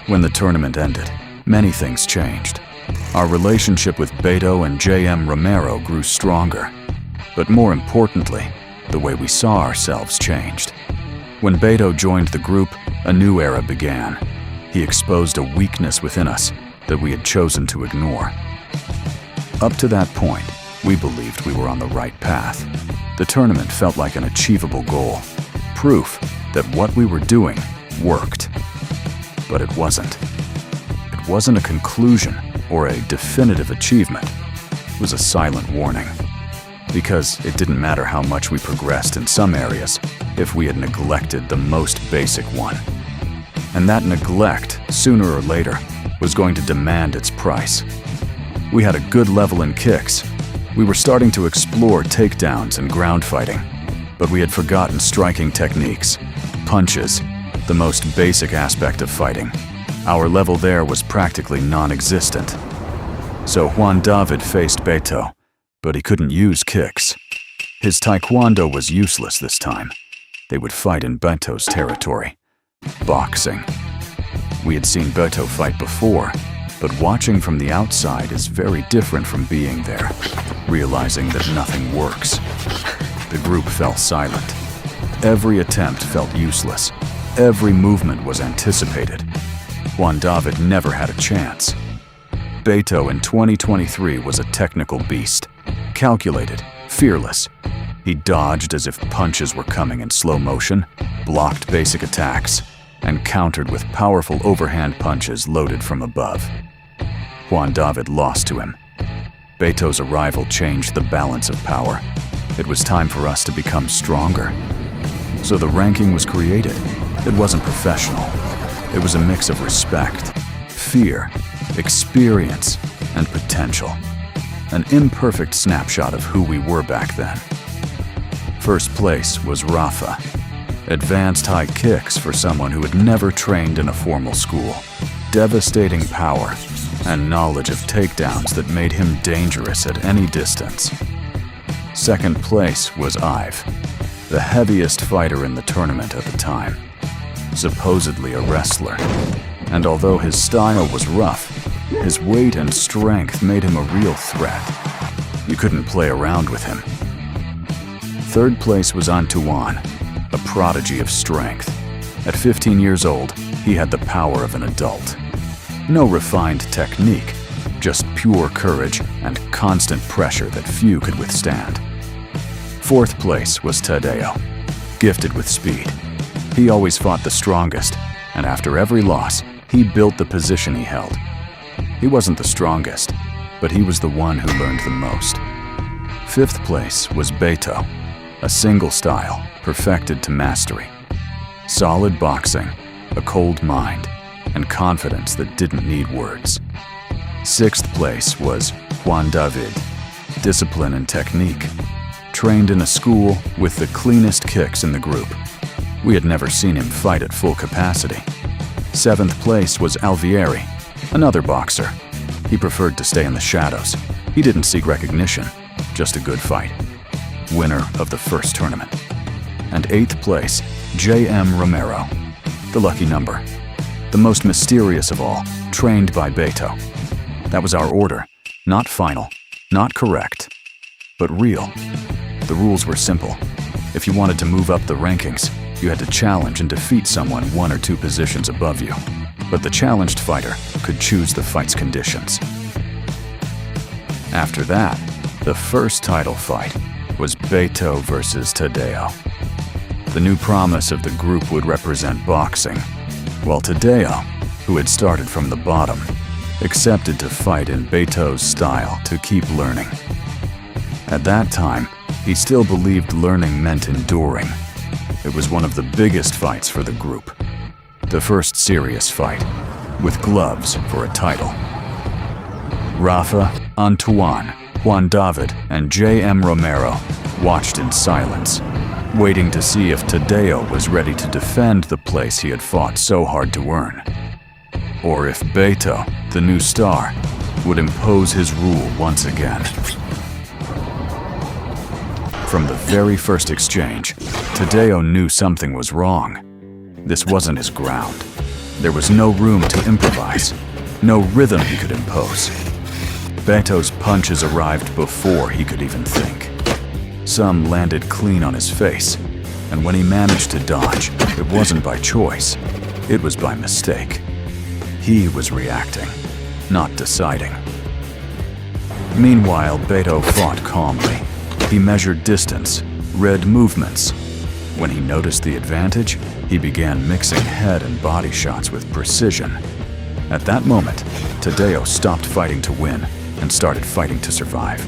When the tournament ended, many things changed. Our relationship with Beto and J.M. Romero grew stronger. But more importantly, the way we saw ourselves changed. When Beto joined the group, a new era began. He exposed a weakness within us that we had chosen to ignore. Up to that point, we believed we were on the right path. The tournament felt like an achievable goal, proof that what we were doing worked. But it wasn't. It wasn't a conclusion or a definitive achievement. It was a silent warning. Because it didn't matter how much we progressed in some areas if we had neglected the most basic one. And that neglect, sooner or later, was going to demand its price. We had a good level in kicks. We were starting to explore takedowns and ground fighting, but we had forgotten striking techniques, punches, the most basic aspect of fighting. Our level there was practically non-existent. So Juan David faced Beto, but he couldn't use kicks. His taekwondo was useless this time. They would fight in Beto's territory. Boxing. We had seen Beto fight before, but watching from the outside is very different from being there, realizing that nothing works. The group fell silent. Every attempt felt useless. Every movement was anticipated. Juan David never had a chance. Beto in 2023 was a technical beast, calculated, fearless. He dodged as if punches were coming in slow motion, blocked basic attacks, and countered with powerful overhand punches loaded from above. Juan David lost to him. Beto's arrival changed the balance of power. It was time for us to become stronger. So the ranking was created. It wasn't professional. It was a mix of respect, fear, experience, and potential. An imperfect snapshot of who we were back then. First place was Rafa. Advanced high kicks for someone who had never trained in a formal school. Devastating power and knowledge of takedowns that made him dangerous at any distance. Second place was Ive, the heaviest fighter in the tournament at the time. Supposedly a wrestler. And although his style was rough, his weight and strength made him a real threat. You couldn't play around with him. Third place was Antoine, a prodigy of strength. At 15 years old, he had the power of an adult. No refined technique, just pure courage and constant pressure that few could withstand. Fourth place was Tadeo, gifted with speed. He always fought the strongest, and after every loss, he built the position he held. He wasn't the strongest, but he was the one who learned the most. Fifth place was Beto, a single style, perfected to mastery. Solid boxing, a cold mind, and confidence that didn't need words. Sixth place was Juan David, discipline and technique. Trained in a school with the cleanest kicks in the group. We had never seen him fight at full capacity. Seventh place was Alvieri, another boxer. He preferred to stay in the shadows. He didn't seek recognition, just a good fight. Winner of the first tournament. And eighth place, J.M. Romero, the lucky number. The most mysterious of all, trained by Beto. That was our order, not final, not correct, but real. The rules were simple. If you wanted to move up the rankings, you had to challenge and defeat someone 1 or 2 positions above you. But the challenged fighter could choose the fight's conditions. After that, the first title fight was Beto versus Tadeo. The new promise of the group would represent boxing, while Tadeo, who had started from the bottom, accepted to fight in Beto's style to keep learning. At that time, he still believed learning meant enduring. It was one of the biggest fights for the group. The first serious fight, with gloves for a title. Rafa, Antoine, Juan David, and J.M. Romero watched in silence, waiting to see if Tadeo was ready to defend the place he had fought so hard to earn. Or if Beto, the new star, would impose his rule once again. From the very first exchange, Tadeo knew something was wrong. This wasn't his ground. There was no room to improvise, no rhythm he could impose. Beto's punches arrived before he could even think. Some landed clean on his face, and when he managed to dodge, it wasn't by choice, it was by mistake. He was reacting, not deciding. Meanwhile, Beto fought calmly. He measured distance, read movements. When he noticed the advantage, he began mixing head and body shots with precision. At that moment, Tadeo stopped fighting to win and started fighting to survive.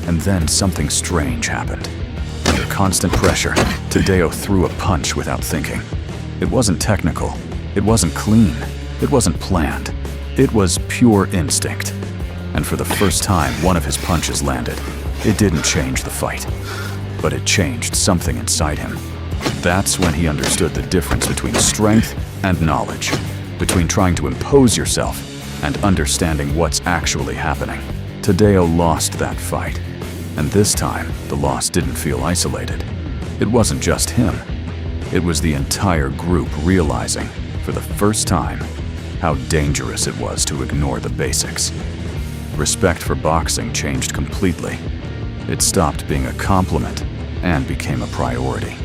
And then something strange happened. Under constant pressure, Tadeo threw a punch without thinking. It wasn't technical, it wasn't clean, it wasn't planned. It was pure instinct. And for the first time one of his punches landed. It didn't change the fight, but it changed something inside him. That's when he understood the difference between strength and knowledge, between trying to impose yourself and understanding what's actually happening. Tadeo lost that fight, and this time the loss didn't feel isolated. It wasn't just him. It was the entire group realizing, for the first time, how dangerous it was to ignore the basics. Respect for boxing changed completely. It stopped being a compliment and became a priority.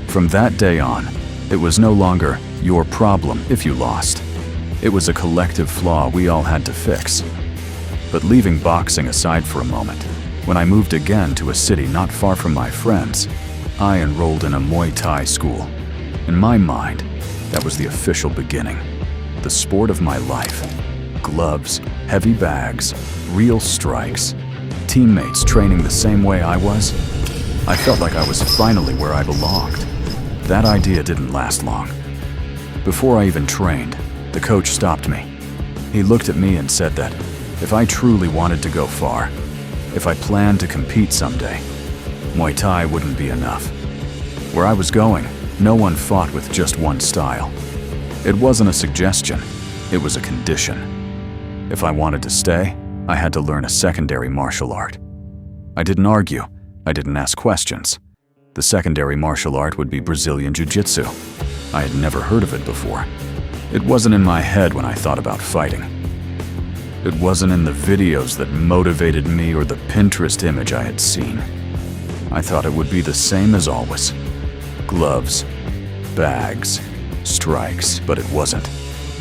From that day on, it was no longer your problem if you lost. It was a collective flaw we all had to fix. But leaving boxing aside for a moment, when I moved again to a city not far from my friends, I enrolled in a Muay Thai school. In my mind, that was the official beginning. The sport of my life. Gloves, heavy bags, real strikes, teammates training the same way I was. I felt like I was finally where I belonged. That idea didn't last long. Before I even trained, the coach stopped me. He looked at me and said that if I truly wanted to go far, if I planned to compete someday, Muay Thai wouldn't be enough. Where I was going, no one fought with just one style. It wasn't a suggestion, it was a condition. If I wanted to stay, I had to learn a secondary martial art. I didn't argue, I didn't ask questions. The secondary martial art would be Brazilian Jiu-Jitsu. I had never heard of it before. It wasn't in my head when I thought about fighting. It wasn't in the videos that motivated me or the Pinterest image I had seen. I thought it would be the same as always. Gloves, bags, strikes, but it wasn't.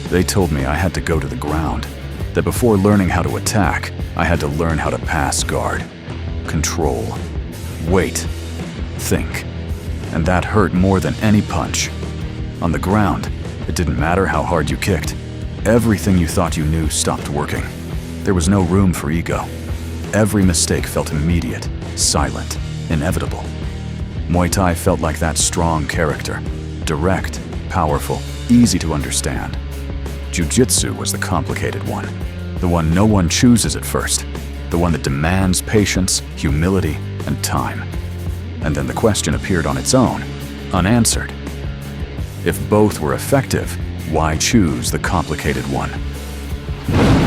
They told me I had to go to the ground, that before learning how to attack, I had to learn how to pass guard, control, wait, think. And that hurt more than any punch. On the ground, it didn't matter how hard you kicked. Everything you thought you knew stopped working. There was no room for ego. Every mistake felt immediate, silent, inevitable. Muay Thai felt like that strong character, direct, powerful, easy to understand. Jiu-Jitsu was the complicated one, the one no one chooses at first, the one that demands patience, humility, and time. And then the question appeared on its own, unanswered. If both were effective, why choose the complicated one?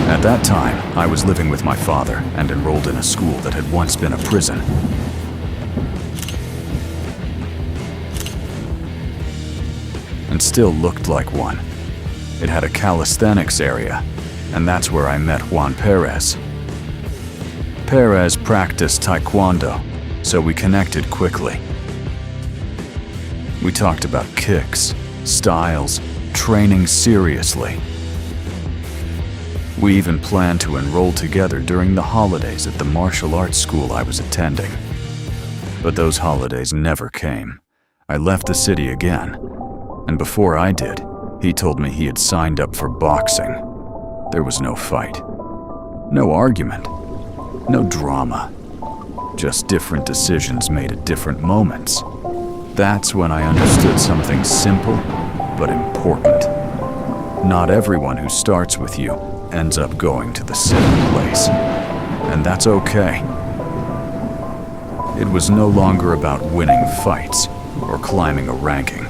At that time, I was living with my father and enrolled in a school that had once been a prison. And still looked like one. It had a calisthenics area, and that's where I met Juan Perez. Perez practiced Taekwondo, so we connected quickly. We talked about kicks, styles, training seriously. We even planned to enroll together during the holidays at the martial arts school I was attending. But those holidays never came. I left the city again, and before I did, he told me he had signed up for boxing. There was no fight, no argument, no drama, just different decisions made at different moments. That's when I understood something simple but important. Not everyone who starts with you ends up going to the same place, and that's okay. It was no longer about winning fights or climbing a ranking.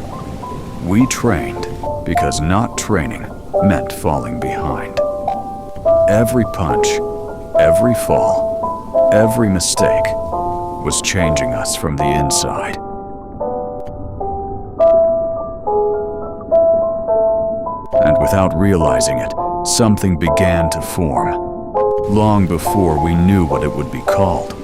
We trained because not training meant falling behind. Every punch, every fall, every mistake was changing us from the inside. And without realizing it, something began to form, long before we knew what it would be called.